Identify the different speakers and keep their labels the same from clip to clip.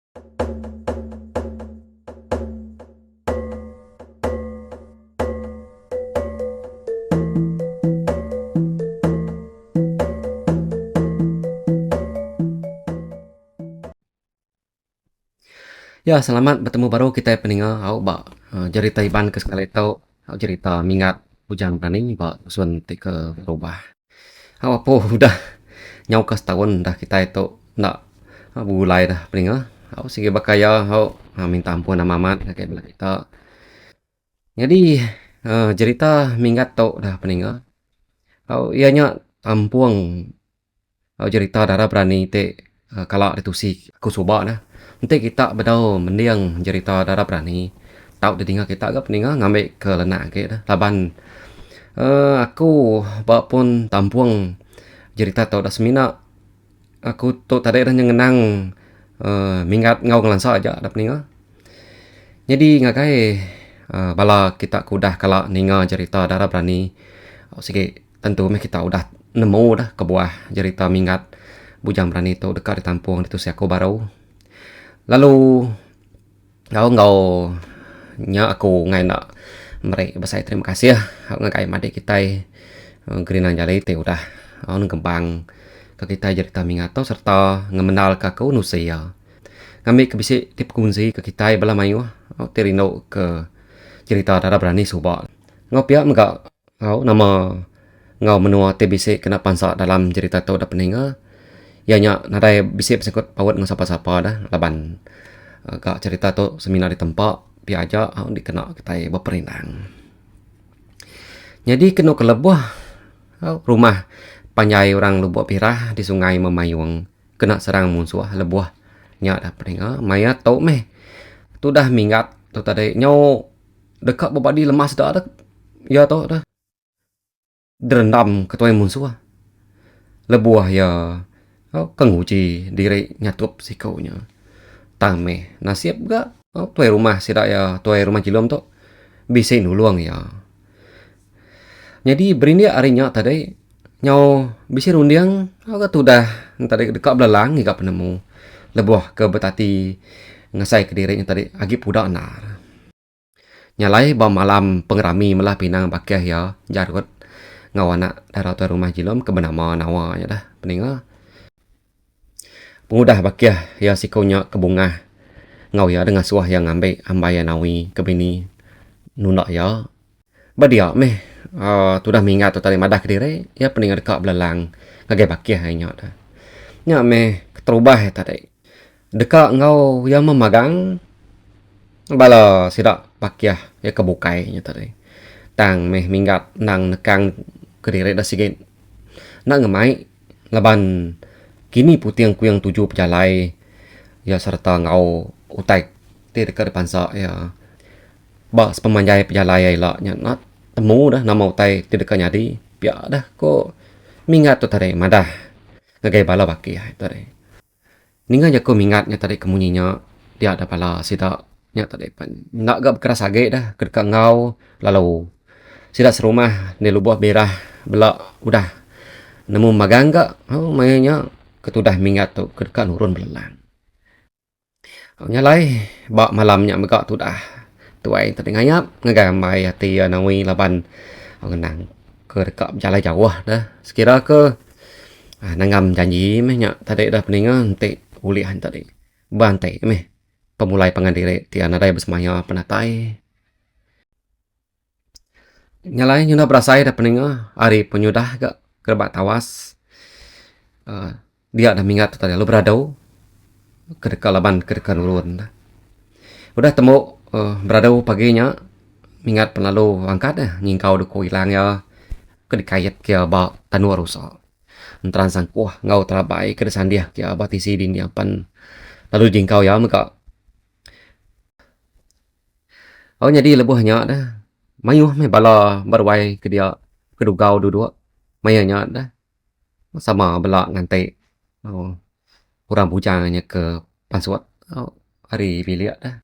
Speaker 1: Ya, selamat bertemu baru kita peninggal au ba cerita iban ke sekali tau au cerita mingat bujang tani ba suan ti ke berubah. Au apo udah nyau ke setahun dah kita itu nak bulai dah peninggal. Au sige bakaya au minta ampun sama mamat kayak bilang kita. Jadi cerita mingat tau dah peninggal. Au ianya tampuang au cerita darah berani te kalau ditusi aku coba dah. Nanti kita bedau mendiang cerita darah berani. Tahu dia tinggal kita agak peninggal ngambil ke lenak ke dah. Laban aku bawa pun tampuang cerita tahu dah semina. Aku tu tadi dah ngenang mingat ngau ngelansa aja dah peninggal. Jadi ngakai bala kita kudah kalau ninga cerita darah berani. Sige tentu meh kita udah nemu dah kebuah cerita mingat bujang berani tu dekat di tampung itu si aku baru. Lalu ngau nya aku ngai nak mereka besar terima kasih ya aku ngai made kita gerinan jale te udah on kembang ke kita cerita mingato serta ngemenal ka kau nusia kami ke bisi tip kunci ke kita bala mayu terino ke cerita dara berani suba ngau pia mga ngau nama ngau menua te bisi kena pansa dalam cerita tu dah peninga ya nya nadai bisi pesengkut pawat ngau sapa-sapa dah laban kak cerita tu seminar di tempat pi aja dikena kita berperindang. Jadi kena ke lebuh rumah panjai orang Lubuk Pirah di sungai Memayung kena serang musuh lebuh nya dah peringa maya tau meh tu dah mingat tu tadi nyau dekat bobadi lemas dah ya tau dah derendam ketua musuh lebuh ya kenguji diri nyatup sikaunya tame nasib ga tuai rumah sidak ya tuai rumah cilom tu bisa nuluang ya. Jadi berini arinya tadi nyau bisa rundiang agak tu dah tadi dekat belalang hingga penemu lebuh ke betati ngasai ke dirinya tadi agi pudak nar. Nyalai ba malam pengerami melah pinang bakeh ya jarut ngawana darah tu rumah jilom ke benama nawanya dah peninga. Pengudah bakeh ya sikonya ke bunga ngau ya dengan suah yang ngambil ambaya nawi ke bini nunak ya badia meh tu dah mingat tu tadi madah kediri ya pening dekat belalang ngagai bakih hanya dah nya meh terubah tadi dekat ngau yang memagang bala sidak bakih ya kebukai nya tadi tang meh minggat nang nekang kediri dah sigit nak ngemai laban kini putiang kuyang tujuh pejalai ya serta ngau utai ti dekat depan sa ya ba pemanjai pejalai la nya not temu dah nama utai ti dekat nyadi pia dah ko mingat tu tadi madah ngagai bala baki tadi ninga ja ko mingat nya tadi kemunyinya dia ada bala sida nya tadi pan nak gak keras age dah kedekat ngau lalu sida serumah ni lubuh berah bela udah nemu magang gak mayanya ketudah mingat tu kedekat nurun belalang nyalai ba malamnya mega tu dah tuai tadi ngayap ngagamai hati nawi laban ngenang ke dekat jalan jauh dah sekira ke nangam janji meh nya tadi dah peninga nanti ulihan tadi bantai meh pemulai pengandire tiana dai bersemaya penatai nyalai nyuna berasai dah peninga hari penyudah gak kerbat tawas dia dah mingat tadi lu beradau ke dekat laban ke dekat urun dah udah temu beradau paginya mingat penalu angkat nyingkau duku hilang ya ke dikayat kia ba tanua rusak antran sang kuah ngau terabai ke desan dia kia ba tisi din dia pan lalu jingkau ya maka oh jadi lebuhnya dah mayuh me bala berwai ke dia kedugau duduk mayanya dah sama bela ngantai kurang bujangnya ke pansuat hari bilik dah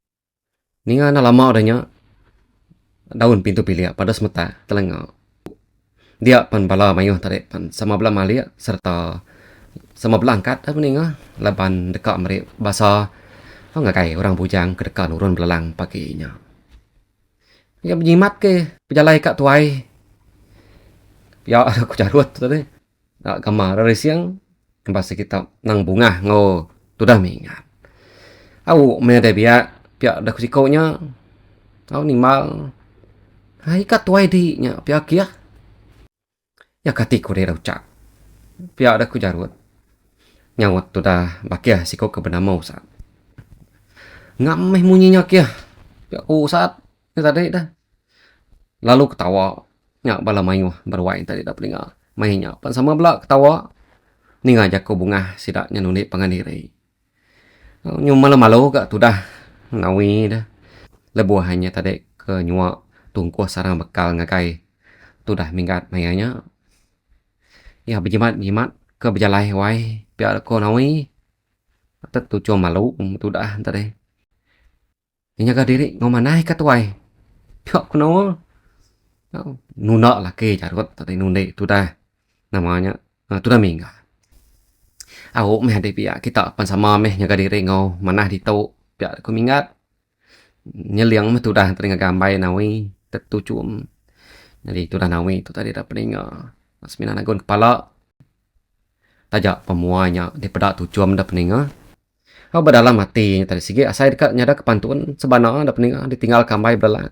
Speaker 1: ninga na lama adanya daun pintu bilik pada semeta telengau dia pan bala mayuh tadi pan sama bala malia serta sama bela angkat dah meninga laban dekat mereka bahasa nggak kayak orang bujang kedekat urun belalang paginya. Ya menyimat ke pejalai kak tuai. Ya aku carut tadi. Tak kamar dari siang. Pas kita nang bunga ngo tu dah mingat. Aku mene biak biak dah kusikonya. Aku nimal. Hai kak tuai di nya biak kia. Ya katiku dia ucap. Biak dah ku jarut. Nyawat tu dah bakia siko ke benamau saat. Ngameh munyinya kia. Biak ku saat. Ni tadi dah. Lalu ketawa. Nyak bala mayu berwain tadi dah pelinga. Mainnya. Pan sama bela ketawa. Ni ngajak ko bunga sidaknya nunik pangandiri. Nyum malu-malu kak tu dah. Nawi dah. Lebuahannya tadi ke nyuak tungku sarang bekal ngakai. Tu dah minggat mayanya. Ya berjimat-jimat ke berjalai wai. Biar ko nawi. Tet tu cuma malu tu dah tadi. Ini jaga diri ngomanai kat wai. Biar ko nawa. Nuna lah ke jarut tadi nunik tu dah. Namanya tu dah minggat. Aku meh ada pihak kita pan sama meh nyaga diri ngau manah di tau pihak aku mingat nyeliang meh tu dah teringat gambai nawi tetu cum jadi tu dah nawi tu tadi dah pening asmina nagon kepala tajak pemuanya di pedak tu cum dah pening kau berdalam hati tadi sigi asai dekat nyada kepantun sebana dah pening ditinggal gambai belang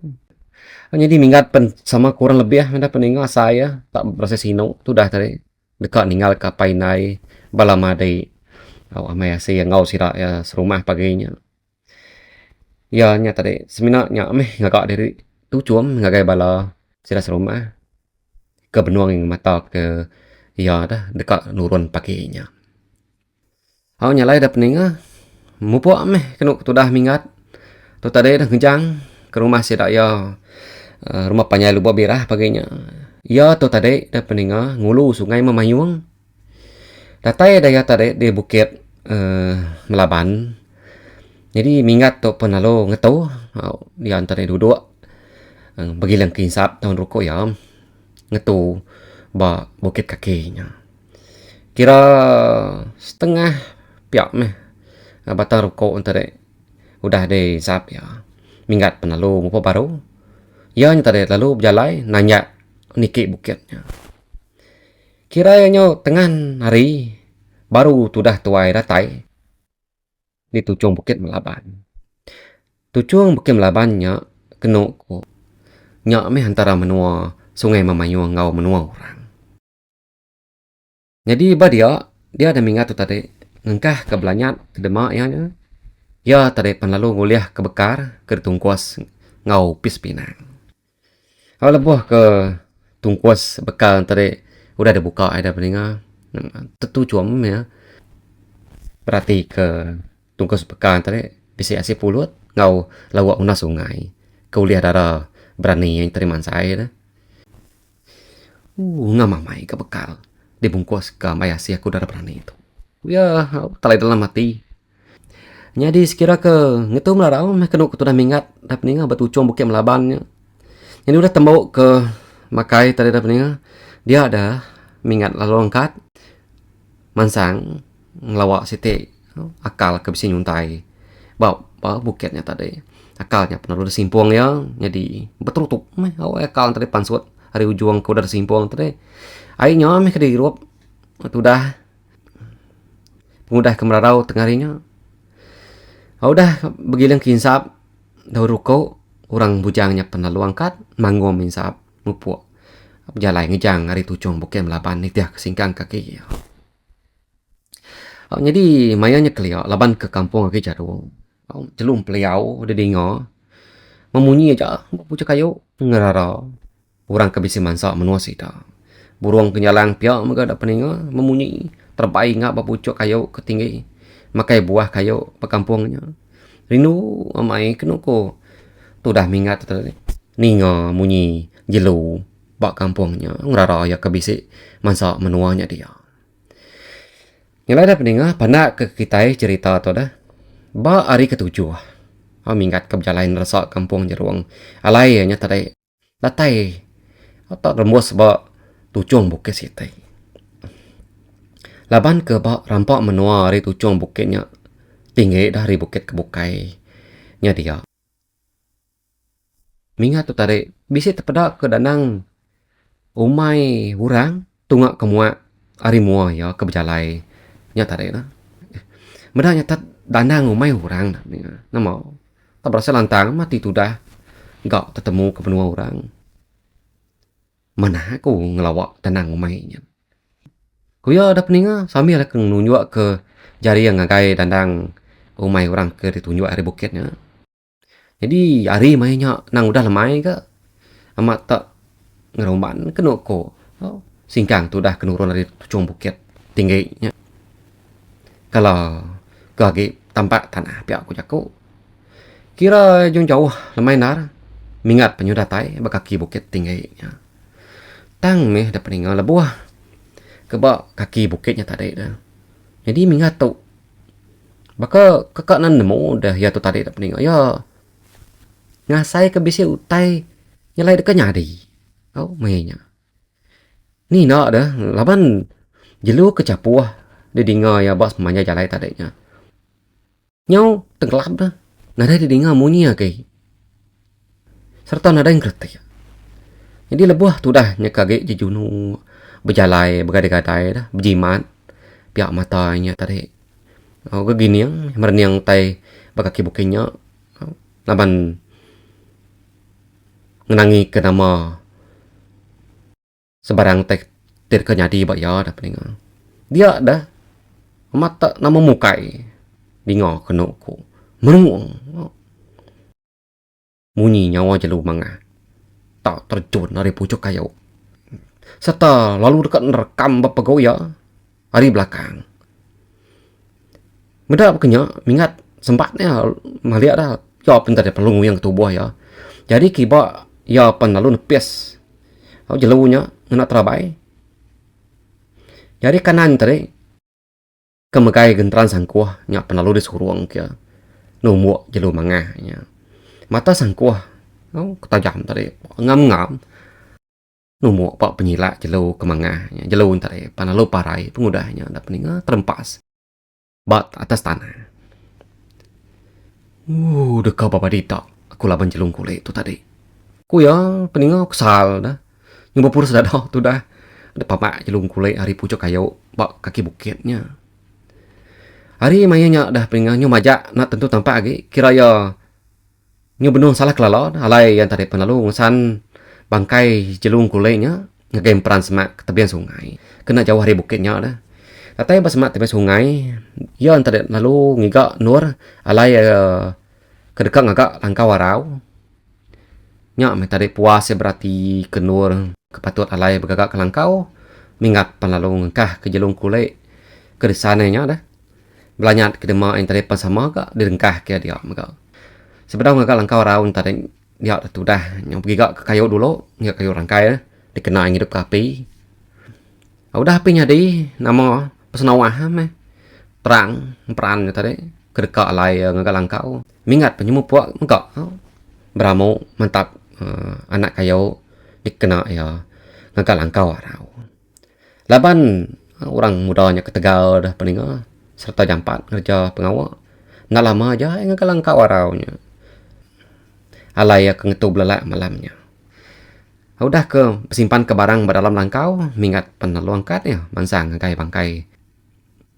Speaker 1: jadi mingat pen sama kurang lebih dah pening asai tak proses hino tu dah tadi dekat ninggal kapai nai balama day amai asi ngau sira ya serumah paginya ya nya tadi semina nya ameh ngagak dari tu cuam ngagai bala sira serumah ke benuang yang mata ke ya dah dekat nurun paginya au nyalai dah peninga mupo ameh kenu tu dah mingat tu tadi dah ngejang ke rumah sira ya rumah panyai luba birah paginya ya tu tadi dah peninga ngulu sungai memayung datai daya tadi di bukit Melaban. Jadi mingat tu penalo ngetau di antara duduk bagi lang kinsap tahun rokok ya ngetau ba bukit kakinya. Kira setengah piak meh batang rokok antara udah de sap ya. Mingat penalo mupa baru. Ya nyata lalu berjalai nanya niki bukitnya. Kiranya tengah hari baru tudah tuai datai di tucung bukit Melaban. Tucung bukit Melabannya kena ko nyak meh antara menua sungai Mamayu ngau menua orang. Jadi ba dia ada mingat tu tadi ngengkah ke belanyat ke demak ya ya tadi pan lalu nguliah ke bekar ke tungkuas ngau pis pinang. Kalau lebuh ke tungkuas bekal tadi udah ada buka ada peninga tetu cuam ya berarti ke tungkus bekan tadi bisa asih pulut ngau lawak una sungai kau lihat darah berani yang terima saya dah ngamamai ke bekal dibungkus ke mayasi aku darah berani itu ya talai dalam mati jadi sekira ke ngetu melarau meh kenu kutu dah mingat dah peninga batu cuam bukit Melabannya jadi udah tembok ke makai tadi dah peninga dia ada mingat lalu angkat mansang ngelawak siti akal ke bisi nyuntai bawa bukitnya tadi akalnya pernah udah simpung ya jadi betul meh akal tadi pansut hari ujung ke udah simpung tadi airnya meh ke dirup itu dah pengudah ke merarau tengah harinya udah begilang kinsap daun ruko orang bujangnya pernah lu angkat manggom insap mupuk jalan ngejang hari tucung bukit Melaban ni dia kesingkang kaki ya. Jadi mayanya kelia laban ke kampung ke jaru. Jelum peliau de dingo. Memunyi aja pucuk kayu ngerara. Orang ke bisi mansa menua sida. Burung kenyalang pia mega da peninga memunyi terbaik ngak bapucuk kayu ketinggi. Makai buah kayu pe kampungnya. Rindu amai kenu ko tu dah mingat tadi. Ninga munyi jelu bak kampungnya ngerara ya ke bisi mansa menuanya dia. Yang lain peningah panak ke kita cerita tu dah. Ba hari ketujuh. Mingat ke berjalan rasa kampung jeruang. Alai nya tadi. Datai. Atau rembus ba tucung bukit sitai. Laban ke ba rampak menua hari tucung bukitnya. tinggi dari bukit ke bukainya dia. Mingat tu tarik bisa terpedak ke danang umai hurang tungak kemua ari mua ya ke berjalai nya tarik na. Medanya tat danang umai hurang nama tak berasa lantang mati tu dah gak ketemu ke benua orang. Mana aku ngelawak danang umainya. Kuya ada peninga sambil lah nunjuk ke jari yang ngagai dandang umai orang ke ditunjuk hari bukitnya. Jadi hari mainnya nang udah lemai ke amat tak ngeroman kena ko. Oh, singkang tu dah kenurun dari tujuh bukit tingginya. Kalau ke tampak tanah pihak aku jago. Kira jauh jauh lemai nar mingat penyudatai bakaki bukit tingginya. Tang meh dah peninga lebuah kebak kaki bukitnya tadi dah. Jadi mingat tu baka kakak nan nemu dah ya tu tadi dah peninga ya ngasai ke bisi utai nyalai dekat nyadi. Oh mehnya. Ni nak dah laban jelu kecapuah dia dengar ya bos pemanja jalai tadinya. Nyau tenggelap dah. Nada dia dengar munyi ke. Serta nada yang kerti. Jadi lebuah tu dah nyekage jejunu berjalai bergadai-gadai dah berjimat pihak matanya tadi. Oh gini yang merniang tai bakaki bukinya laban ngenangi ke nama sebarang tek tir nyadi bak ya dah peninga. Dia dah mata nama mukai dingo kenokku meruang munyi nyawa jelu manga tak terjun dari pucuk kayu serta lalu dekat nerekam bapego ya hari belakang. Meda kenya mingat sempatnya melihat dah ya pintar dia pelung yang tubuh ya. Jadi kiba ya pan lalu nepes. Au jelunya ngena terabai. Jadi kanan tadi kemegai gentran sangkuah nya pan lalu disuruang kia. Numuk jelu mangah nya. Mata sangkuah au ketajam tadi ngam-ngam. Numuk pak penyilak jelu kemangah nya. Jelu tadi pan lalu parai pengudahnya dah peninga terempas. Bat atas tanah. Dekat bapa dita. Aku laban jelung kulit tu tadi. Ku ya peninga kesal dah. Yang berpura sudah dah tu dah. Ada pamak jelung kulit hari pucuk kayu bak kaki bukitnya. Hari mayanya dah peninga nyu majak nak tentu tampak lagi. Kira ya nyu benung salah kelala. Alai yang tadi penalu ngesan bangkai jelung kulitnya. Ngegame peran semak ke tebian sungai. Kena jauh hari bukitnya dah. Katanya pas semak tebian sungai. Ya tadi lalu ngigak nur. Alai kedekat ngagak langkah warau. Nya me tadi puas berarti kenur kepatut alai bergagak ke langkau. Mingat pan lalu ngekah ke jelung kulit ke desananya dah. Belanyat ke demak yang tadi pas sama gak direngkah ke dia megak. Sebedang ngagak langkau warau tadi dia tu dah yang pergi gak ke kayu dulu, ngagak kayu rangkai dah. Dikena yang hidup ke api. Udah apinya di nama pesenawah meh. Perang peran tadi kedekat alai ngagak langkau. Mingat penyemu puak megak. Beramu mantap anak kayu dikena ya ngagak langkau warau. Laban orang mudanya ke Tegal dah peninga serta jampat kerja pengawal. Nak lama aja ngagak langkau waraunya. Alai ke ngetu belalak malamnya. Udah ke bersimpan ke barang dalam langkau mingat penalu angkat ya mansang ngagai bangkai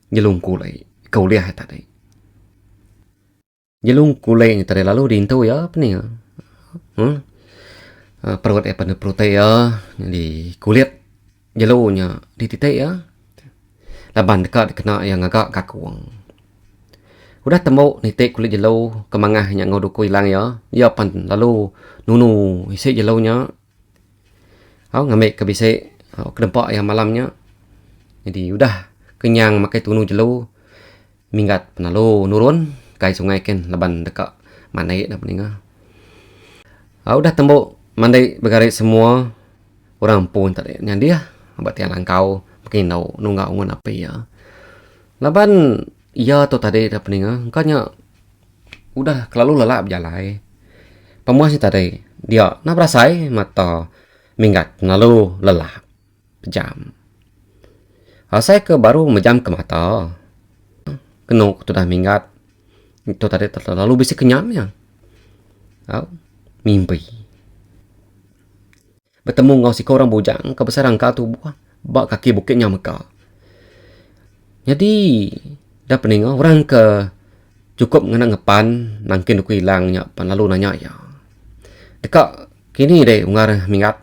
Speaker 1: jelung kulai kuliah tadi. Jelung kulai tadi lalu dintu ya peninga. Perut penuh protein ya di kulit jelunya di titik ya. Laban dekat kena yang agak kakuang. Udah temu nitik kulit jelu kemangah yang ngoduku hilang ya. Ya pan lalu nunu isi jelunya. Ngambil ke bisik kedempak yang malamnya. Jadi udah kenyang makai tunu jelu. Minggat penalu nurun kai sungai ken laban dekat manai dah peninga. Udah tembok mandai bergarik semua orang pun tadi yang dia buat yang langkau mungkin tahu nunggak ungun apa ya. Laban iya tu tadi dah peninga kanya udah kelalu lelah berjalai. Pemuas tadi dia nak berasai mata minggat lalu lelah pejam. Saya ke baru menjam ke mata. Kenuk tu dah minggat Itu tadi terlalu bisa kenyamnya. Au, mimpi. Bertemu ngau si orang bujang kebesaran ka tu buah. Bak kaki bukitnya meka. Jadi, dah pening orang ke cukup ngena ngepan nangkin aku hilangnya pan lalu nanya ya. Dekat kini deh ungar mingat.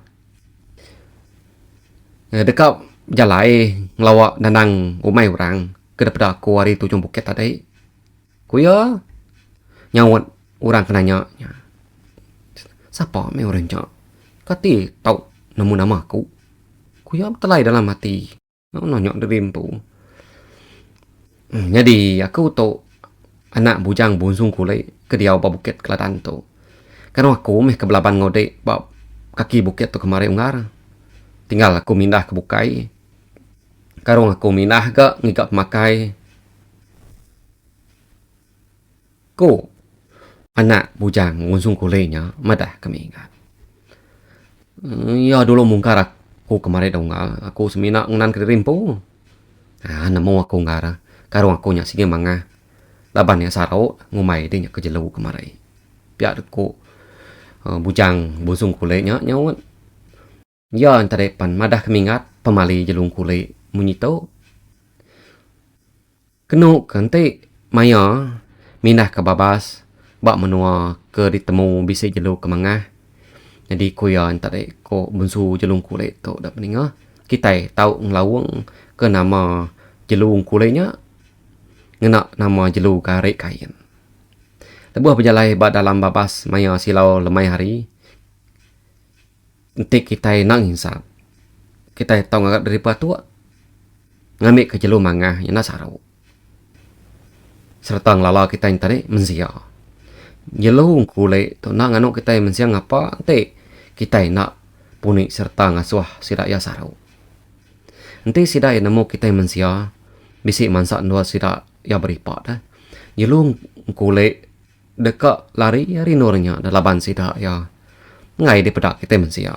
Speaker 1: Dekat jalai ngelawak danang umai orang ke daripada aku hari tu jom bukit tadi. Kuya nyawat orang kenanya. Siapa me orang cak? Kati tahu nemu nama aku. Kuya terlai dalam hati. Nanya dari rimpu. Jadi aku tahu anak bujang bunsung kulai ke dia bukit Kelantan tu. Karena aku meh ke belaban ngode bab kaki bukit tu kemarin ungar. Tinggal aku mindah ke bukai. Karung aku mindah ke ngigap makai. Ko anak bujang bunsung kulainya madah kami ingat. Ya dulu mungkar aku kemarin dong aku semina ngunan ke rimpu. Namo aku ngara. Karung aku nya sige manga. Laban ya sarau ngumai dia ke jelu kemarin. Biar aku bujang busung kulainya nyawat. Ya antara pan madah kemingat pemali jelung kulai munyito. Kenu kante maya mindah ke babas bak menua ke ditemu bisa jelu ke mangah. Jadi ko ya antara ko bunsu jelung kulai tu dak peninga. Kita tahu ngelawang ke nama jelung kulainya ngena nama jelu karek kain. Tebuah berjalai bak dalam babas maya silau lemai hari. Nanti kita nak insap. Kita tahu ngagak dari tua. Ngambil ke jelu mangah yang nak sarau. Serta ngelala kita yang tadi mensia. Jelu kulai tu nak nganu kita yang mensia ngapa. Nanti kita nak punik serta ngasuh sidak ya sarau. Nanti sidak yang nemu kita yang mensia. Bisik mansak dua sidak ya beripak dah. Jelu kulai dekat lari ya rinornya dalaban sidak ya. Ngai di pedak kita mensia.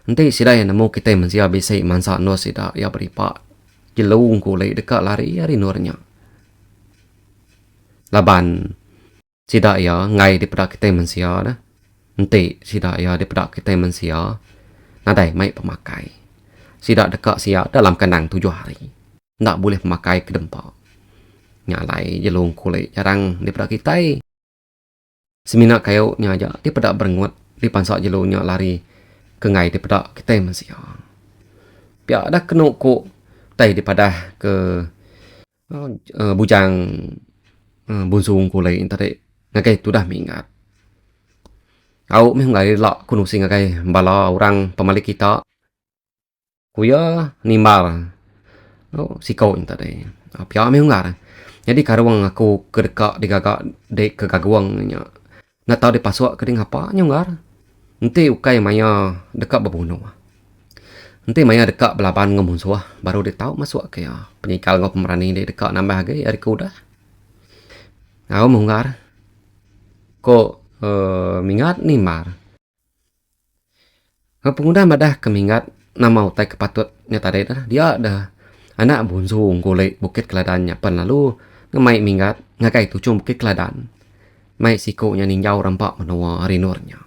Speaker 1: Nanti sida yang nemu kita mensia bisa mansa no sida ya beripak. Jelung kulai dekat lari ya rinornya. Laban sida ya ngai di pedak kita mensia dah. Nanti sida ya di pedak kita mensia. Nadai mai pemakai. Sida dekat sia dalam kandang 7 hari. Ndak boleh pemakai ke dempak. Nyalai jelung kulai jarang di pedak kita. Semina kayaknya aja di pedak berengut di pansak jelunya lari ke ngai di pedak kita masih. Pia ada kena ko tai di padah ke bujang bunsung kulai tadi ngagai tu dah mingat. Au meh ngai lak kunu sing ngagai bala orang pemilik kita. Kuya nimbal. Oh sikau tadi. Pia meh ngar. Jadi karuang aku kedekak digagak dek ke gaguangnya. Nak tahu di paswak ke ngapa nyungar. Nanti ukai maya dekat berbunuh. Nanti maya dekat belaban ngemusuh baru dia tahu masuk ke ya. Penyikal ngau pemerani dia dekat nambah lagi hari kuda. Aku mungar. Ko mingat ni mar. Pengguna madah kemingat nama utai kepatutnya tadi dah. Dia ada anak bunsung golek bukit keladannya pan lalu ngemai mingat ngakai tucung bukit keladan. Mai sikonya ninjau rampak menua rinurnya.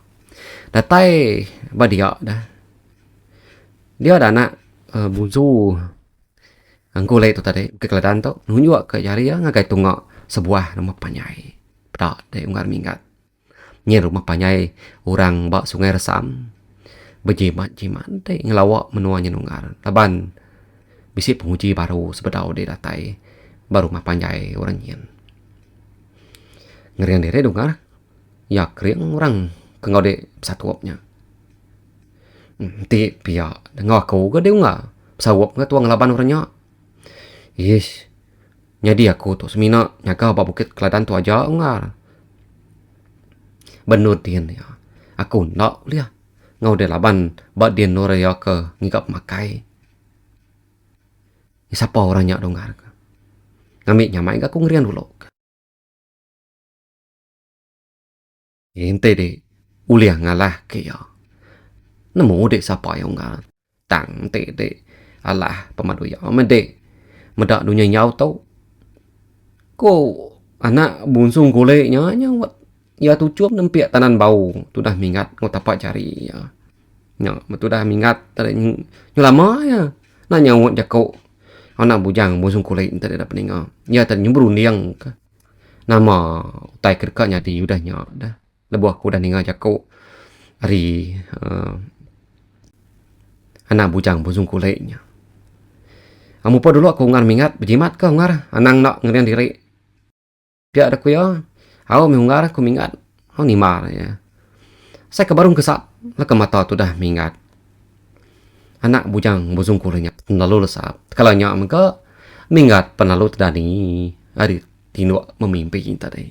Speaker 1: Datai badia dah. Dia ada anak buzu angkule itu tadi ke Kelantan tu nunjuk ke jari ya ngagai tunggak sebuah rumah panyai. Pada de ungar mingat. Nye rumah panyai orang bak sungai resam. Berjimat-jimat de ngelawak menuanya nungar. Taban bisi penguji baru sebedau de datai baru rumah panyai orang nyen. Ngerian dere dungar. Ya kriang orang kengau de satuapnya. Ti pia dengar aku ke dia enggak. Sawap ke tuang laban orangnya. Yes. Jadi aku tu semina nyaga ba bukit Kelantan tu aja enggak. Benar dia ya. Aku nak lihat. Ngau de laban ba dia nora ya ke ngigap makai. Siapa orangnya dengar. Ngamik nyamai aku ngerian dulu. Ente de uliah ngalah ke ya. Nemu dek siapa yang enggak. Tang te de alah pemadu ya. Mende medak dunia nyau tau. Ko anak bunsung goleknya nyawat ya tujuan nempiak tanan bau tu dah mingat ngau tapak cari ya nya tu dah mingat tadi nyu lama ya na nyawat jakau anak bujang bunsung golek tadi dah peninga ya tadi nyumbru niang nama utai kerkanya di udah nya dah lebu aku dah ninga jakau hari anak bujang bunsung goleknya amu pa dulu aku ngar mingat bejimat ke ngar anang nak ngerian diri dia ada ku ya aku mengungar aku mingat aku ni mar ya saya kebarung kesap lah ke mata tu dah mingat anak bujang buzung kulenya lalu lesap kalau nyak mengka mingat penalu tadi hari tino memimpi kita tadi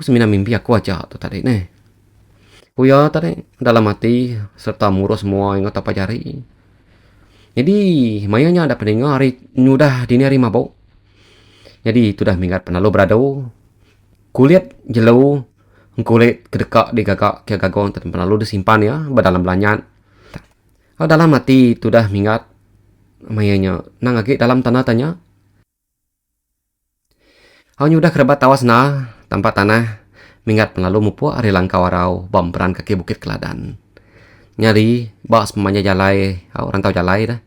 Speaker 1: semina mimpi aku aja tu tadi nih ku ya tadi dalam hati serta murah semua ingat apa cari jadi mayanya ada pendengar hari nyudah dini hari mabuk jadi itu dah mingat penalu berado kulit jelau kulit kedekak di gagak ke gagong tadi penalu disimpan ya berdalam belanyan dalam hati itu dah mingat mayanya nang agi dalam tanah tanya nyudah kerabat tawas na tempat tanah mingat penalu mupu ari langkah warau bamperan kaki bukit keladan nyari bas pemanja jalai rantau jalai dah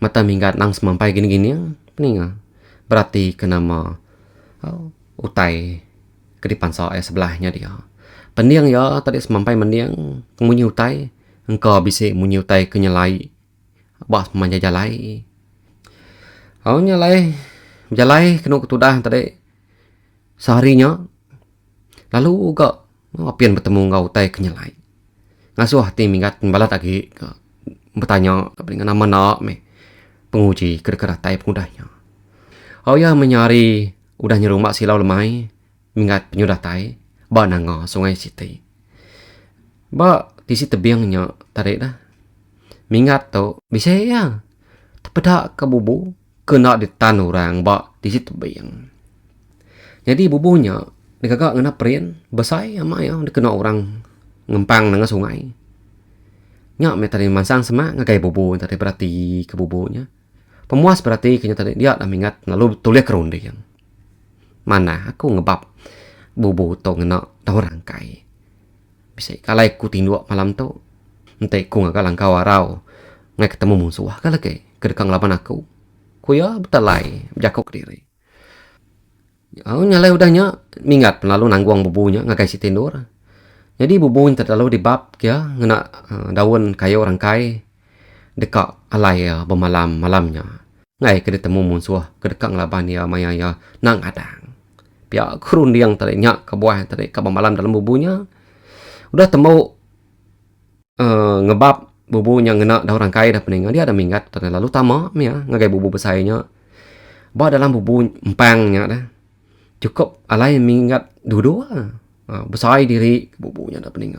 Speaker 1: mata minggat nang semampai gini-gini peninga berarti kenama utai kedipan so sebelahnya dia pendiang ya tadi semampai mendiang kemunyi utai engkau bisa munyi utai kenyalai bas pemanja jalai nyalai jalai kena ketudah tadi seharinya lalu gak apian bertemu ngau utai kenyalai ngasuh hati minggat balat lagi bertanya dengan nama nak me penguji kera-kera tai pengudahnya ya menyari udah nyerumak silau lemai minggat penyudah tai ba nanga sungai siti ba di si tebiangnya tarik dah mingat tu bisa ya tepedak ke bubu kena di tan orang ba di si tebiang jadi bubunya digagak ngena perien besai ama ya dikena orang ngempang nang sungai nyak me tadi mansang semak ngagai bubu tadi berarti ke bubunya pemuas berarti kenya tadi dia dah mingat lalu tulis kerundi yang mana aku ngebab bubu to ngena dah rangkai bisa kalai ku tinduk malam tu entai ku ngaka langkah warau ngai ketemu musuh ka lagi kedekang lapan aku ku ya betalai jakok diri nyalai udahnya mingat lalu nangguang bubunya ngagai si tindur jadi bubunya terlalu dibab ya ngena daun kayu rangkai dekat alai ya bermalam malamnya ngai ketemu musuh kedekang laban ya maya ya nang adang pihak kurun yang tadi nyak ke buah tadi ke malam dalam bubunya udah temu ngebab bubunya ngena daun rangkai dah pening dia ada mingat tadi lalu tama ya ngagai bubu besainya ba dalam bubu empangnya dah cukup alai mingat dua besai diri bubunya dah pening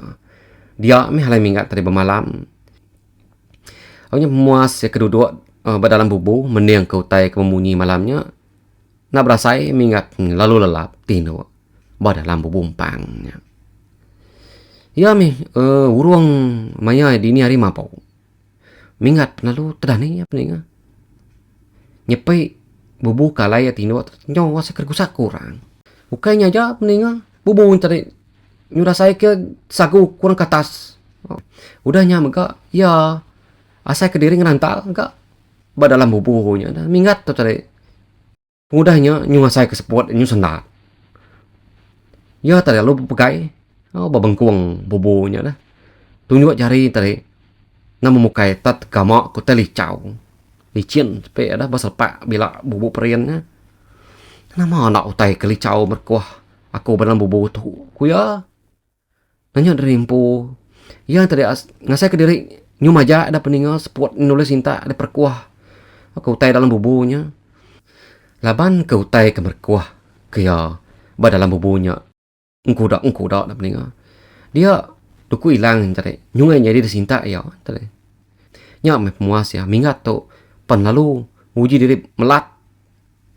Speaker 1: dia me alai mingat tadi bermalam awalnya muas ya kedua dalam bubu meniang ke utai ke memunyi malamnya nak berasai mingat lalu lelap tino ba dalam bubu empangnya ya mi urung maya dini hari mapau mingat lalu tedani ya peninga nyepai bubu kalai ya tino nyawa sekergusak kurang ukainya aja peninga bubu tadi nyurah saya ke sagu kurang ke atas udahnya maka ya asai ke diri ngerantal enggak ba dalam bubunya dah mingat tu tadi udahnya nyunga saya ke sepot nyu sendat ya tadi lalu pegai babengkuang bubunya dah tunjuk jari tadi nama mukai tat gamak ku teli cau licin pe ada basal pak bila bubu periannya nama anak utai kelicau berkuah aku dalam bubu tu ku ya nanya dari impu ya tadi ngasai ke diri nyum aja ada peninggal sepot nulis cinta ada perkuah aku utai dalam bubunya laban ke utai ke berkuah ke ya ba dalam bubunya engku dak dah peninggal dia duku hilang tadi nyungai jadi disinta ya tadi nyak me pemuas ya mingat tu pan lalu uji diri melat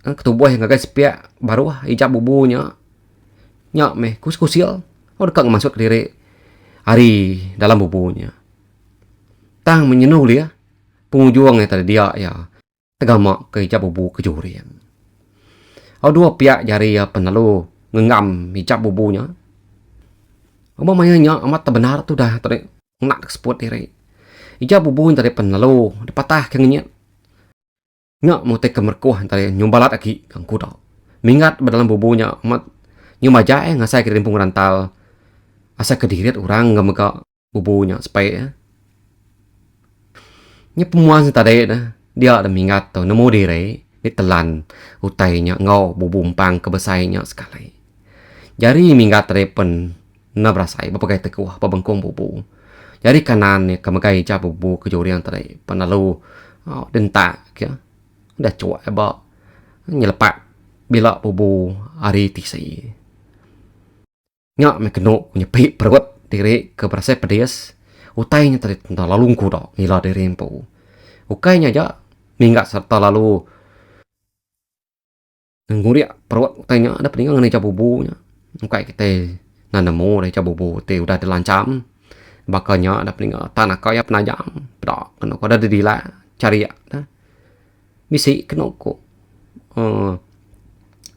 Speaker 1: ketubuh yang agak sepiak baru ijab bubunya nyak me kusil dekat masuk ke diri hari dalam bubunya tang menyenuh dia pengunjungnya tadi dia ya tegamak ke ijab bubu kejurian dua pihak jari ya penalu ngengam hijab bubunya. Apa mainnya amat terbenar tu dah tadi nak sport diri. Hijab bubu tadi penalo dipatah kengnya. Nya mau tek kemerkuah tadi nyumbalat lagi kang kuda. Mingat dalam bubunya amat nyumaja ngasai ke rimpung rantal. Asa kedirit orang ngamega bubunya supaya nya pemuas tadi dah dia ada mingat tu nemu diri ditelan utainya ngau bubumpang kebesainya sekali. Jari minggat repen na berasai bapagai tekuah babengkong bubu. Jari kanan ni kamagai ja bubu kejurian tadi penalu dentak ya. Dah cuak ba nyelepak bila bubu hari tisi. Nya me keno nyepi perut diri ke berasai pedes. Utainya tadi tentang lalu kuda ngila diri empu. Ukainya ja minggat serta lalu nguriak perut utainya ada peningan ngene ja bubunya. Ukai kita nanemu dari bubu te udah delancam bakalnya ada peningan tanah kaya penajam dak kena ko ada dila cari ya misi kena ko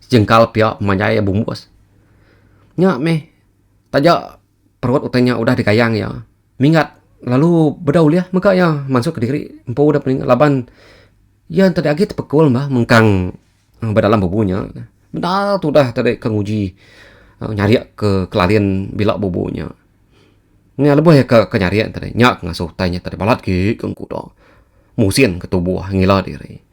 Speaker 1: jengkal pia manjaya bumbus nya me taja perut utanya udah dikayang ya mingat lalu bedaul ya maka ya masuk ke diri empo udah peningan laban ya tadi agi tepekul mbah mengkang berdalam bubunya benar tu dah tadi kenguji nyari ke kelarian bila bubunya. Ini lebih ke nyarian tadi nyak ngasuh tanya tadi balat ke kuda. Musin ke tubuh ngila diri.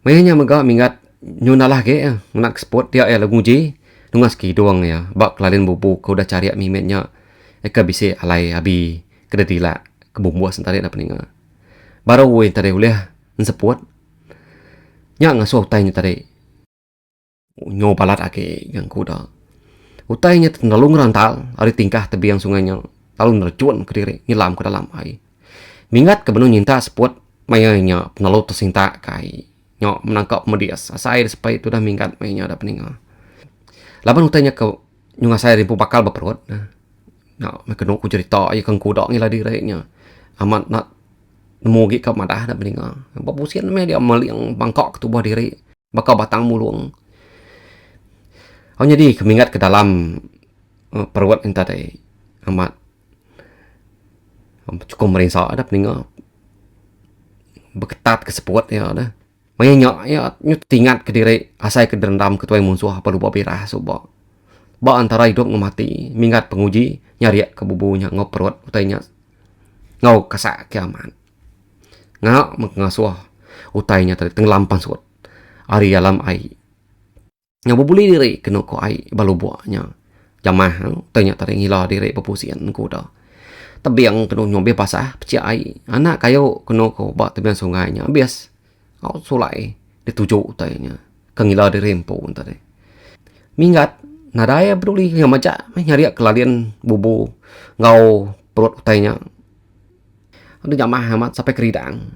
Speaker 1: Mainnya mega mingat nyunalah ke nak sport dia ya lagu ji nungas ki doang ya. Bak kelarian bubu ke udah cari mimetnya. Eka bisa alai abi kededila ke bumbu sentari dah peninga. Baru we tadi uleh sport. Nyak ngasuh tanya tadi nyo balat ake yang kuda. Utainya terlalu ngerantal, hari tingkah tebiang sungainya, lalu nercuan ke diri, nyelam ke dalam air. Mingat ke benung nyinta seput, mayanya penalu tersinta kai, nyok menangkap medias, asai supaya itu dah mingat mayanya ada peninggal. Laban utainya ke nyunga saya rimpu bakal berperut, nyok mekenuk ku cerita, ayo kang kuda ngila dirinya, amat nak nemu ke madah dah peninggal. Bapusian dia meliang bangkok ke tubuh diri, bakal batang mulung. Jadi kemingat ke dalam perut yang tadi amat cukup merisa ada peninggal berketat ke seput ya ada. Makanya ya tingat ke diri asai ke derendam ketua musuh apa lupa birah suba. Ba antara hidup ngemati mingat penguji nyari ke bubunya ngau perut utainya ngau kasak kiaman. Ngau mengasuh utainya tadi tenggelampan suat. Ari alam ai yang bubuli diri kena ko ai balu buahnya jamah tanya tari ngila diri pepusian kuda tebiang kena nyombe pasah pecah ai anak kayo kena ko ba tebiang sungainya bias au sulai dituju tanya kengila diri empo tadi minggat nadaya peduli ngamaja nyari kelalian bubu ngau perut utainya ada jamah amat sampai keridang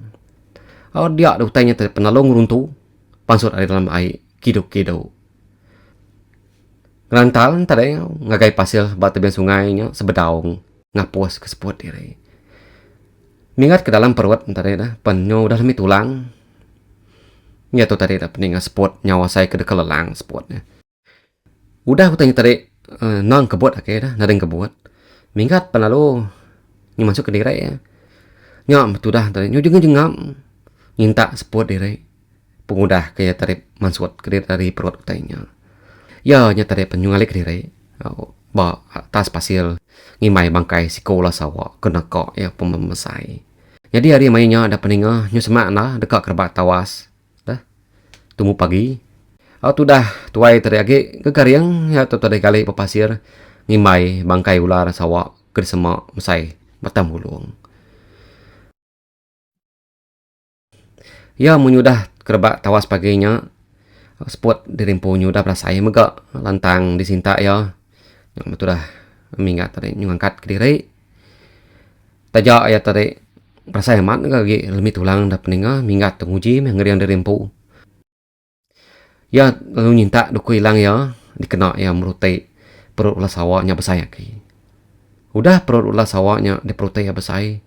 Speaker 1: dia ada utainya tadi penalung runtuh pansur ada dalam ai kido-kido Rantal tadi ngagai pasir batu tebian sungainya sebedaung ngapus ke seput diri. Mingat ke dalam perut tadi dah penyo udah demi tulang. Ya tu tadi dah pening seput nyawa saya ke dekelelang seputnya. Udah aku tanya tadi nang kebut akhirnya dah nadeng kebut. Mingat penalu ni masuk ke diri ya. Nyam tu dah tadi nyo jengam nyinta seput diri. Pengudah kayak tadi masuk ke diri dari perut utainya. Ya nyata dia penyungali ke diri ba atas pasir ngimai bangkai sikola sawa kena kok ya pememesai jadi hari mainnya ada peningah nyu semak nah dekat kerbat tawas dah tunggu pagi tu dah tuai teriagi ke kariang ya tu tadi kali pasir ngimai bangkai ular sawa ke semak mesai batam hulung ya menyudah kerbat tawas paginya spot dirimpunya udah berasai mega lantang disinta ya yang betul dah minggat tadi ngangkat ke diri taja ya tadi berasai mat lagi lemi tulang dah peninga minggat tenguji ngeriang dirimpu ya lalu nyinta duku hilang ya dikena ya merutai perut ulah sawaknya besai ki udah perut ulah sawaknya di perutai ya besai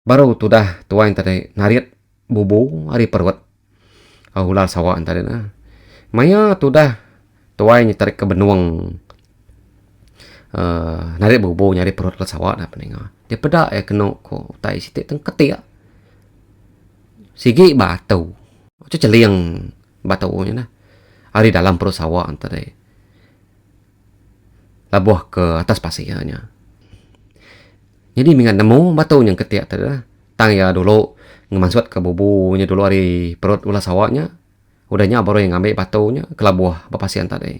Speaker 1: baru tu dah tuain tadi narit bubu hari perut ular sawak tadi nah maya tu dah tuai tarik ke benuang narik bobo nyari perut ke sawah dah peninga. Dia pedak kena ko tai sitik teng ketik. Sigi batu. Cu celiang batunya nah. Hari dalam perut sawah antara labuh ke atas pasirnya. Jadi mingat nemu batu yang ketik tadi lah. Tang ya dulu ngemasuk ke bubunya dulu hari perut ulah sawahnya. Udahnya baru yang ngambil batunya ke labuh bapasian tadi.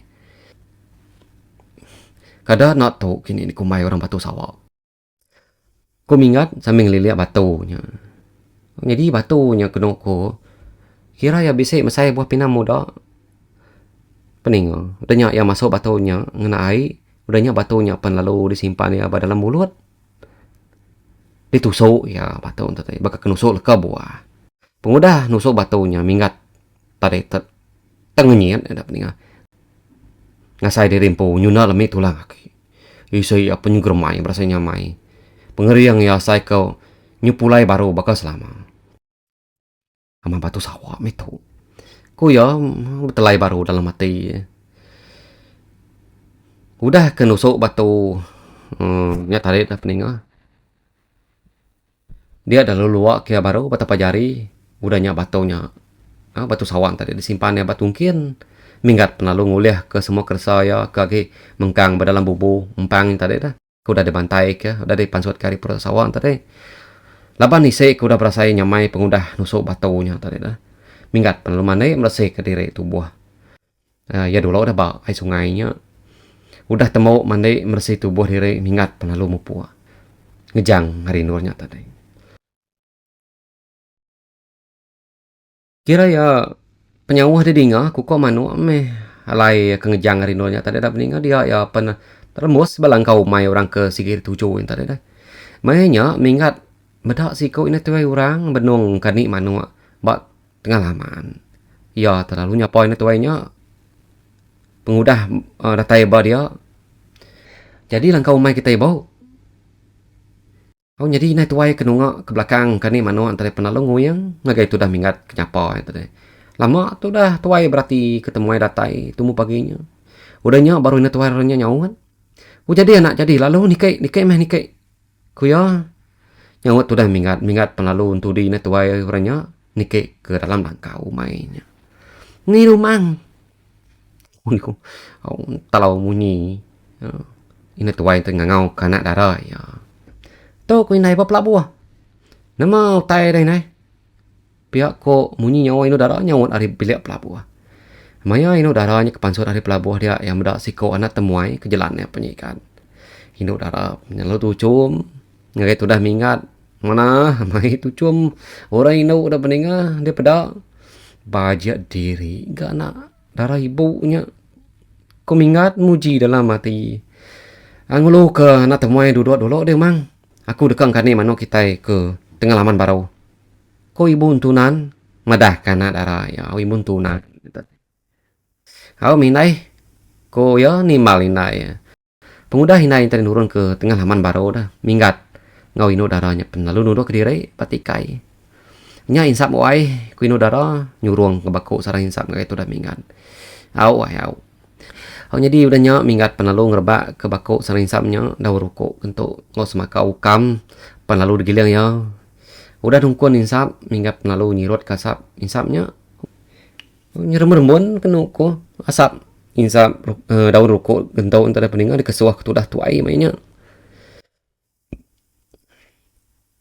Speaker 1: Kada nak tahu kini ni kumai orang batu sawah. Ku mingat sambil ngeliat batunya. Jadi batunya kena ko kira ya bisa masai buah pinam muda. Pening. Udahnya yang masuk batunya ngena air. Udahnya batunya pan lalu disimpan ya dalam mulut. Ditusuk ya batu tadi. Bakal kenusuk leka buah. Pengudah nusuk batunya mingat tadi tengenyet ada pening. Ngasai di rimpo nyuna lemi tulang kaki. Isai apa nyugermai berasa nyamai. Pengeriang ya sai kau nyupulai baru bakal selama. Ama batu sawah itu. Ku ya betelai baru dalam hati. Udah kenusuk batu nya tarik dah pening. Dia dah luak kia baru betapa jari udahnya batunya. Batu sawah tadi disimpan ya batu mungkin minggat penalu nguliah ke semua kersa ya kaki mengkang dalam bubu empang tadi dah. Ku udah dibantai ke, udah dipansut kari perut sawah tadi. Laban nise ku udah berasa nyamai pengudah nusuk batunya tadi dah. Minggat penalu mana meresih ke diri tubuh. Ya dulu udah bawa air sungainya. Udah temu mandi meresih tubuh diri minggat penalu mupu. Ngejang hari nurnya tadi. Kira ya penyawah dia dengar kuko manu meh alai kengejang hari nurnya tadi dah peninga dia ya pen termus balangkau mai orang ke sigir tujuh tadi dah. Mainnya minggat bedak siko ini tuai orang benung kani manu bak tengah laman. Ya terlalu nyapa ini tuainya pengudah datai ba dia. Jadi langkau mai kita bau. Oh jadi ini tuai kenunga ke belakang kani manu antara penalung nguyang ngagai tu dah minggat kenyapa tadi. Lama tu dah tuai berarti ketemu datai temu paginya. Udahnya baru ini tuai ranya nyawan. Jadi anak jadi lalu nikai meh nikai. Kuya nyawat tu dah minggat penlalu untuk di ini tuai ranya nikai ke dalam langkau mainnya. Ni rumang. Uniku talau munyi. Ini tuai tengah ngau kanak darah ya. Tuh kui nai bapla buah. Nama tai dai nai. Pihak ko munyi nyawa ino darah nyawat ari bilik pelabuah. Maya ino darahnya kepansur ari pelabuah dia yang bedak siko anak temuai ke jalannya penyikan. Ino darah lalu tucum ngagai tu dah mingat mana mai tucum orang ino udah peningah dia pedak bajak diri gak nak darah ibunya. Ko mingat muji dalam hati. Angulu ke anak temuai duduk dia mang. Aku dekang kani mano kita ke tengah laman baru. Ko ibu untunan madah kana darah ya ibu untunan. Aku minai ko ya nimal inai. Pengudah hinai tadi nurun ke tengah laman baru dah minggat ngau ino darahnya penalu nurun ke diri patikai. Nya insap wai ku ino darah nyurung ke baku sarang insap ngai itu dah minggat. Au. Oh jadi udahnya minggat penalu ngerebak ke baku sarang insapnya dah ruko untuk ngau semaka ukam penalu digiling ya. Udah nungkun insap minggat penalu nyirot kasap insapnya. Nyerem-rembon kena ko asap insap daun rokok gentau antara peningan dikesuah ketudah tuai mainnya.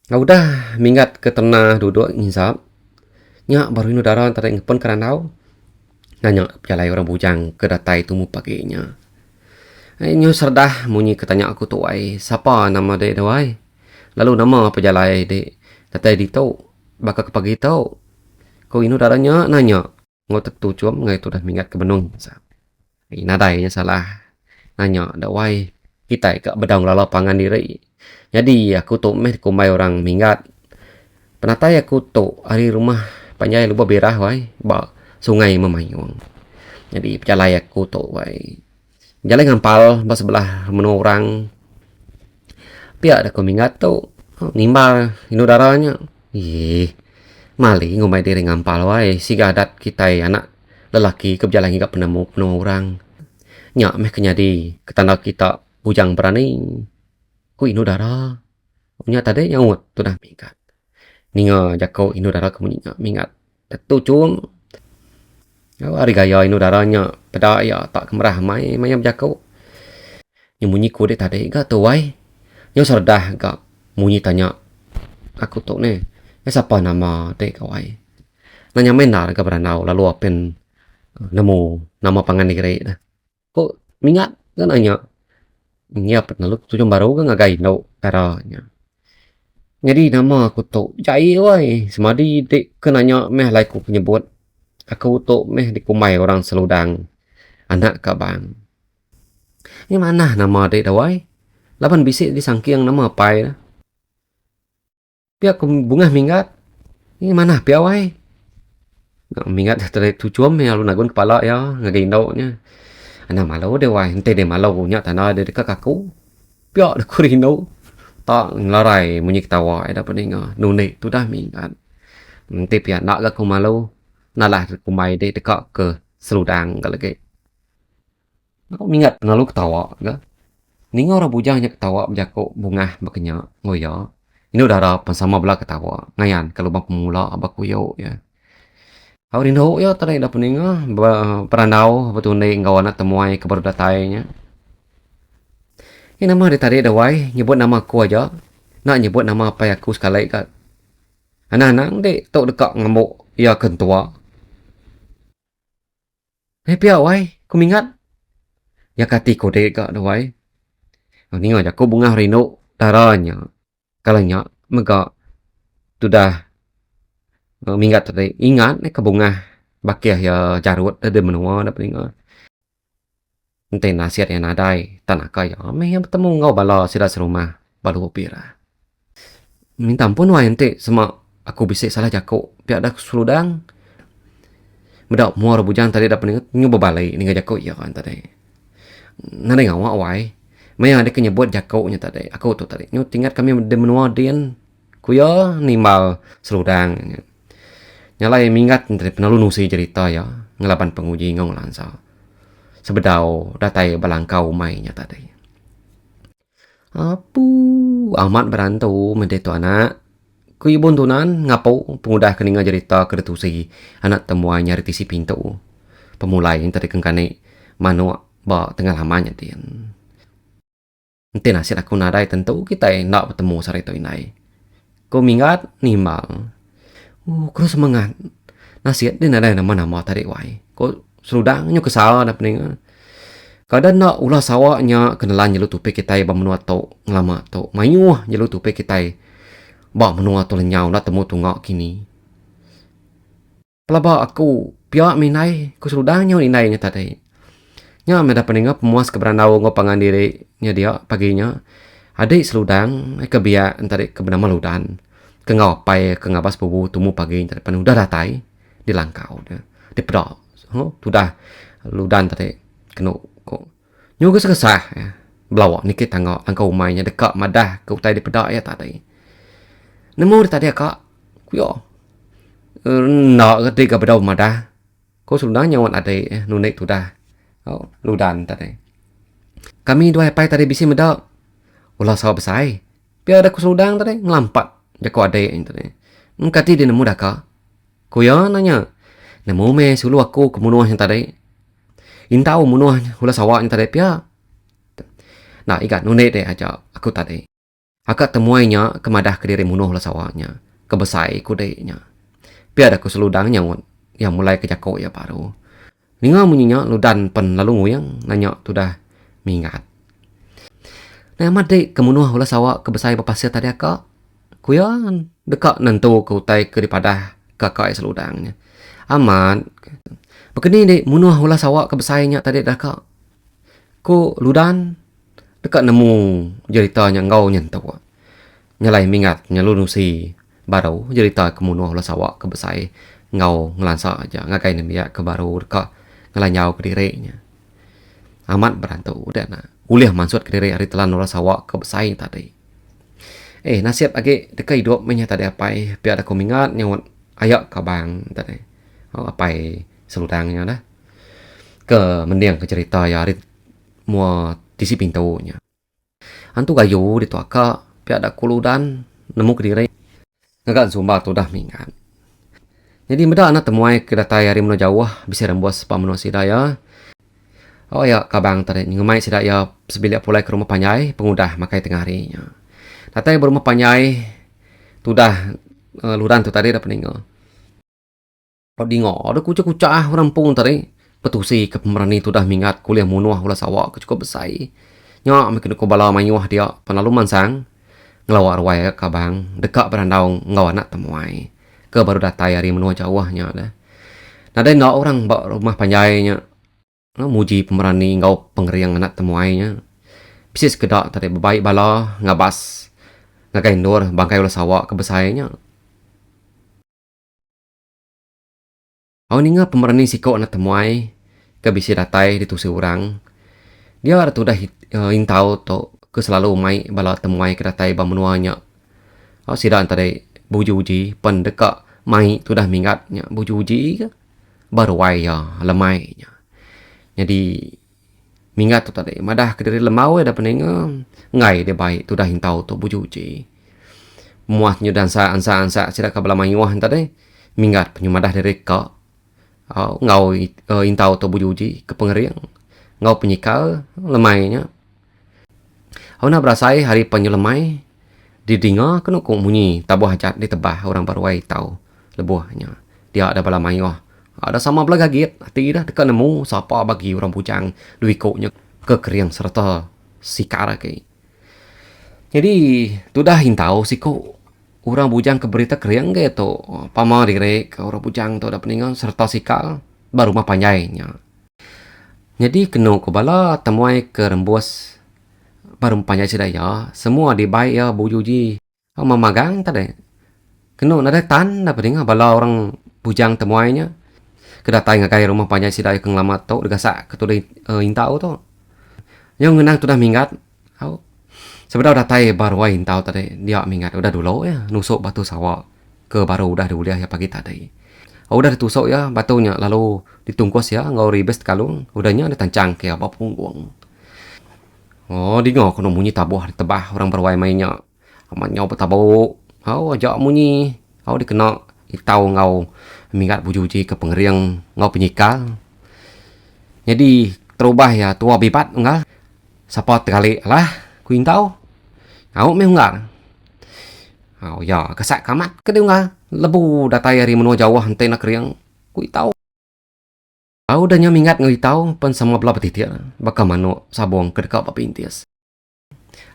Speaker 1: Udah minggat ke tanah duduk insap. Nya baru ini darah antara ngepon keranau. Nanya jalai orang bujang ke datai tumu paginya. Nyo serdah munyi ketanya aku tuai siapa nama dia dawai. Lalu nama apa jalai dia datai di tau bakal ke pagi tau. Kau inu darahnya nanya ngotek tu cuam ngai tu dah minggat ke benung. Nadainya salah. Nanya dawai kita ke bedang lala pangan diri. Jadi aku tu meh kumai orang minggat. Penatai aku tu hari rumah panjai lupa berah wai ba sungai memayung. Jadi pejalai aku tu wai. Jalan ngampal ba sebelah menu orang. Pihak aku minggat tu nimbal inu darahnya. Mali ngumai diri ngampal wai si gadat kita anak lelaki ke berjalan hingga penemu orang. Nya meh kenyadi ketanda kita bujang berani ku inu dara. Nya tadi nyaut tu dah minggat. Ninga jako inu dara kemunya mingat. Tu cung hari gaya inu daranya pada ya tak kemerah mai mayam jako. Nya munyi ku de tadi ga tu wai. Nya sardah ga munyi tanya aku tu ne. Siapa nama de kawai. Nanya menar ga beranau lalu apen nemu nama pangan negeri dah. Kok mingat kan nanya. Ngiap lalu tu baru ga ngagai no daranya. Jadi nama aku tu jai wai. Semadi dek kenanya meh lai ku penyebut. Aku tu meh dikumai orang seludang. Anak kabang. Ini mana nama dek dah wai? Lapan bisik disangking nama pai dah. Pia aku bunga minggat. Ini mana pia wai? Minggat tadi tujuan meh lalu nagun kepala ya. Ngagai no nya. Anak malau deh wai. Ente deh malau nya tanah dek dekat aku. Pia dah kurino. Tak ngelarai munyi ketawa ada peninga nune tu dah minggat nanti pihak nak ke kumalu nalah kumai de dekat ke seludang kalau ke aku mingat nalu ketawa ga ninga orang bujangnya ketawa berjakok bunga berkenya ngoyo ini udah ada sama belah ketawa ngayan kalau bang pemula abak kuyo ya aku rindu ya tadi dah peninga peranau betul nih ngawana temuai kebaru datainya. Ini nama dia tadi dah wai nyebut nama aku aja. Nak nyebut nama apa yang aku sekali kat. Anak-anak dek tok dekat ngamuk ya kentua. Pia wai, ku mingat. Ya kati ko dek kat dah wai. Ni ngajak aku bunga rino darahnya. Kalanya mega sudah minggat tadi ingat ni ke bunga bakiah ya jarut ada menua dah peninga. Ente nasihat yang nadai tanah kaya. Meh yang bertemu ngau bala sida serumah balu pira. Minta ampun wah ente sama aku bisik salah jako pihak dah seludang. Medak muar bujang tadi dah peningat nyoba balik ni jako ya kan tadi. Nade ngawak wai. Maya ada kenyebut jako nya tadi. Aku tu tadi. Nyu tingkat kami de menua dian. Kuya nimal seludang. Nyalai mingat tadi penalu nusi cerita ya. Ngelaban penguji ngong lansa. Sebedau datai balangkau mainnya tadi. Apu amat berantu mendetu anak. Ku ibun tunan ngapu pengudah keninga cerita keretusi anak temuan nyari tisi pintu. Pemulai yang tadi kengkane manu ba tengah lamanya dia. Nanti nasib aku nadai tentu kita nak bertemu sarito inai. Ku mingat nimbal. Ku semangat. Nasib dia nadai nama-nama tadi wai. Ku seludangnya kesal dah pening. Kadang nak ulah sawaknya kenalan jelu tupe kita ba menua to ngelama to. Mayuh jelu tupe kita ba menua to lenyau nak temu tungak kini. Pelaba aku pihak minai ku seludangnya inainya tadi. Nya meda peninga pemuas keberanau ngopangan diri nya dia paginya. Adik seludang kebia antara kebenama ludan. Ke ngapai ke ngabas bubu tumu pagi tadi penuh dah datai di langkau dia. Di pedok. Sudah ludan tadi kena kok. Nyoga sekesah ya. Belawak nikit tangga angkau umainya dekat madah ke utai di pedok ya tadi. Nemu tadi kak. Kuyo. Nak ketika bedau madah. Kau seludang nyawan adik nunik tu dah. Ludan tadi. Kami dua pai tadi bisi medak. Ulah sawah besai. Biar ada kuseludang tadi ngelampat. Jako adik tadi. Kati dia nemu dah kak. Kuya nanya. Nemu me sulu aku kemunuah yang tadi. Intau munuah ulah sawah yang tadi pia. Nah ikat nunik deh aja aku tadi. Akak temuainya kemadah ke diri munuh ulah sawahnya. Kebesai kudenya. Biar ada kuseludang nyawan. Yang mulai ke jako ya baru. Ninga munyinya ludan pen lalu nguyang nanya tu dah mingat. Nah amat dek kemunuh ulah sawak kebesai papasir tadi akak. Kuyan dekat nentu ke utai ke daripada kakak seludangnya. Amat. Begini dek munuh ulah sawak kebesainya tadi dah kak. Ku ludan dekat nemu ceritanya ngau nyentuh. Nyalai mingat nyalu nusi baru cerita kemunuh ulah sawak kebesai ngau ngelansa aja ngakai nembia ke baru dekat ngelanyau ke dirinya. Amat berantu dan uliah mansut ke diri hari telan ulah sawak kebesai tadi. Nasihat lagi dekat hidup menya tadi apa biar aku mingat nyawat ayak kabang tadi. Apa seludangnya dah. Ke mendiang ke cerita ya hari mua tisi pintunya. Antu gayu di tuaka pia ada kuludan nemu ke diri ngagak zumba tu dah mingat. Jadi meda anak temuai ke data yari meno jauh bisa rembos pameno sidaya. Oh ya kabang tadi ngumai sidaya sebilik pulai ke rumah panyai pengudah makai tengah harinya. Data yang berumah panyai tu dah luran tu tadi dah peninggal. Kalau dingo ada kucak-kucak orang pung tadi petusi ke pemerani tu dah mingat kuliah munuah ulah sawak cukup besai. Nya makin ko bala mayuah dia penalu mansang ngelawar wae kabang dekat berandau ngau anak temuai ke baru datai hari menua jauhnya dah. Nah ada ngau orang bak rumah panjainya muji pemerani ngau pengeriang anak temuainya. Bisis kedak tadi baik bala ngabas ngagai nur bangkai ulah sawak ke besainya. Au ninga pemerani siko anak temuai ke bisi datai ditusi orang. Dia ada tu dah intau to ke selalu mai bala temuai ke datai ba menuanya. Au sidan tadi buji-uji pendeka mai tu dah mingatnya buji-uji ke baru wai ya lemai nya. Jadi mingat tu tadi madah ke diri lemau dah peninga ngai dia baik tu dah intau tu buji-uji. Muatnya dan ansa sida ka bala mayuah tadi mingat penyumadah diri ka ngau intau tu buji-uji ke pengeriang ngau penyikal lemainya. Au na berasai hari penyelemai di dinga kena kong munyi tabuh hajat di tebah orang baruai tahu lebuhnya dia ada bala mayuah ada sama belah gagit hati dah dekat nemu siapa bagi orang bujang duit koknya ke keriang serta sikar ke. Jadi tu dah hintau siko orang bujang ke berita keriang ke tu pama direk orang bujang tu dah peningan serta sikal baru mah panjainya. Jadi kena ko bala temuai ke rembus baru panjai sidaya semua dibaik ya bujuji memagang tadi kena nada tan dah peningan bala orang bujang temuainya kedatai ngakai rumah panjai sidaya keng lama tu degasak ke tu intau tu yang ngenang tu dah minggat au sebenarnya datai baru wai intau tadi dia minggat udah dulu ya nusuk batu sawak ke baru udah diuliah ya pagi tadi. Udah ditusuk ya batunya lalu ditungkus ya ngau ribes kalung udahnya ditancang ke apa punggung. Oh di ngau kono munyi tabuh di tebah orang berwai mainnya amatnya betabu au ajak munyi au dikena itau ngau minggat bujuji ke pengeriang ngau penyikal. Jadi terubah ya tua bibat enggak sapot kali lah ku intau au me enggak. Au ya kesak kamat ke dia enggak lebu datai hari menua jauh hante nak keriang ku itau. Au dah mingat ngui tau pen sama belah petitia baka mano sabong ke dekat papintias.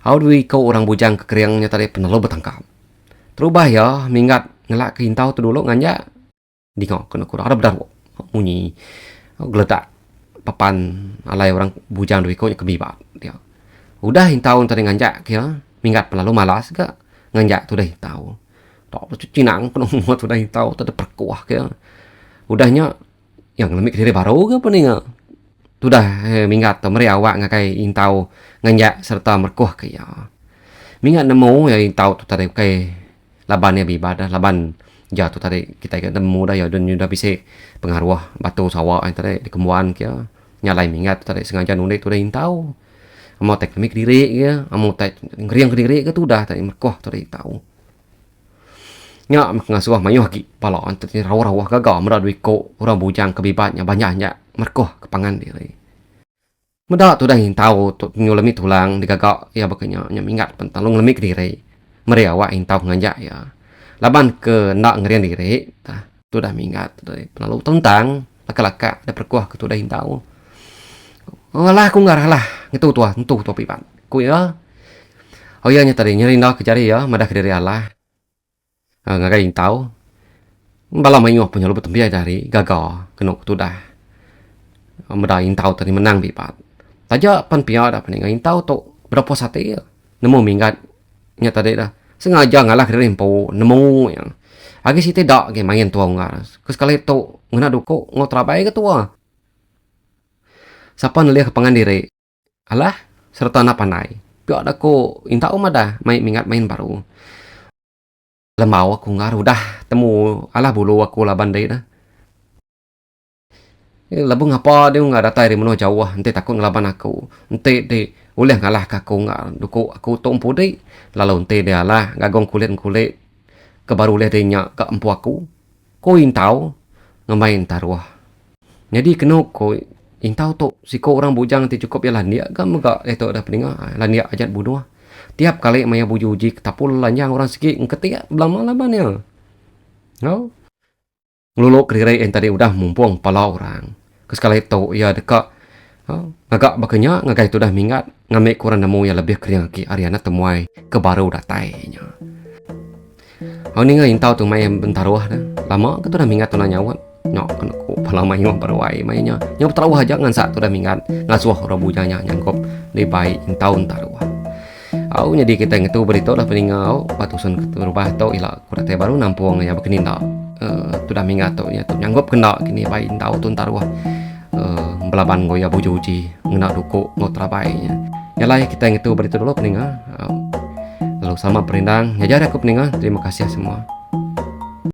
Speaker 1: Au dui kau orang bujang ke keriangnya tadi penelo bertangkap. Terubah ya mingat ngelak ke hintau tu dulu nganja di ngau kena kurang ada bedar munyi geledak papan alai orang bujang dui kau kebibat dia. Udah hintau tadi nganja kia mingat penelo malas ke nganja tu dah hintau. Tak cuci nang kena muat tu dah hintau tadi perkuah kia. Udahnya yang lemik diri baru ke apa nih nggak? Tu dah mingat tu meri awak ngakai intau nganjak serta merkuah ke ya. Mingat nemu ya intau tu tadi kai laban ya bibadah laban ja tu tadi kita nemu dah ya dan dah bisa pengaruh batu sawak tadi di kemuan ke nyalai mingat tu tadi sengaja nunik tu dah intau. Amo tek lemik diri ke, amo tek ngeriang ke diri ke tu dah tadi merkuah tu dah intau. Nya ngasuh mayuh ki pala antri rawah-rawah gagal mera duit ko orang bujang kebibatnya banyaknya merkoh kepangan diri. Meda tu dah intau tu nyulemi tulang digagak ya bakanya nya mingat pentalung lemik diri. Meri awak intau ngajak ya. Laban ke nak ngerian diri tah tu dah mingat tu lalu tentang laka-laka ada perkuah ke tu dah intau. Alah aku ngarah lah gitu tua tentu tu pipan. Ku ya. Oh ya nya tadi nyeri nak kejari ya madah ke diri Allah. Ngagai intau bala mayuh punya lu tembiai dari gagal kena tu dah meda intau tadi menang bipat taja pan pia dah pening intau tu berapa sate ya nemu minggat nya tadi dah sengaja ngalah dari empo nemu yang agi si tidak ge main tua ngar kes kali tu ngena duko ngotrabai ke tua sapa nelia kepangan diri alah serta na pandai pia ada ko intau mada main mingat main baru lemau aku ngar udah temu alah bulu aku lah bandai dah. Labung ngapa dia nggak datai di mana jauh, ente takut ngelaban aku, ente de boleh ngalah ke aku nggak, duku aku tumpu deh, lalu ente dia lah gagong kulit kulit, ke baru leh dia nyak ke empu aku, ko intau ngemain taruh, jadi kena ko intau tu si ko orang bujang ti cukup ya landia, gam gak itu dah peninga, landia ajat bunuh, tiap kali maya buju uji tapul lanjang orang sikit ketia belum malaman ya, no, ngeluluk kiri yang tadi udah mumpung pala orang, kesekali itu ya dekat. Oh, ngagak bakanya ngagai tu dah mingat ngamek kurang nemu yang lebih kering ki Ariana temuai ke baru datainya. Oh ni ngai intau tu mai bentaruah dah. Lama ke tu dah mingat tu nanyawat. Nyok kan ku pala mai ngom parwai mainnya. Nyok taruah aja ngan sak tu dah mingat ngasuh rabujanya nyangkop di bai intau taruah. Au jadi kita ngitu berita dah peningau batusan berubah tau ila kurate baru nampung ya bekenin dak. Tu dah mingat tu nya tu nyangkop kena kini bai intau tu taruah. Belaban goya bujuji ngena duku ngotrabainya. Yalah kita yang itu berita dulu peninga. Lalu sama perindang. Ngajar aku peninga. Terima kasih semua.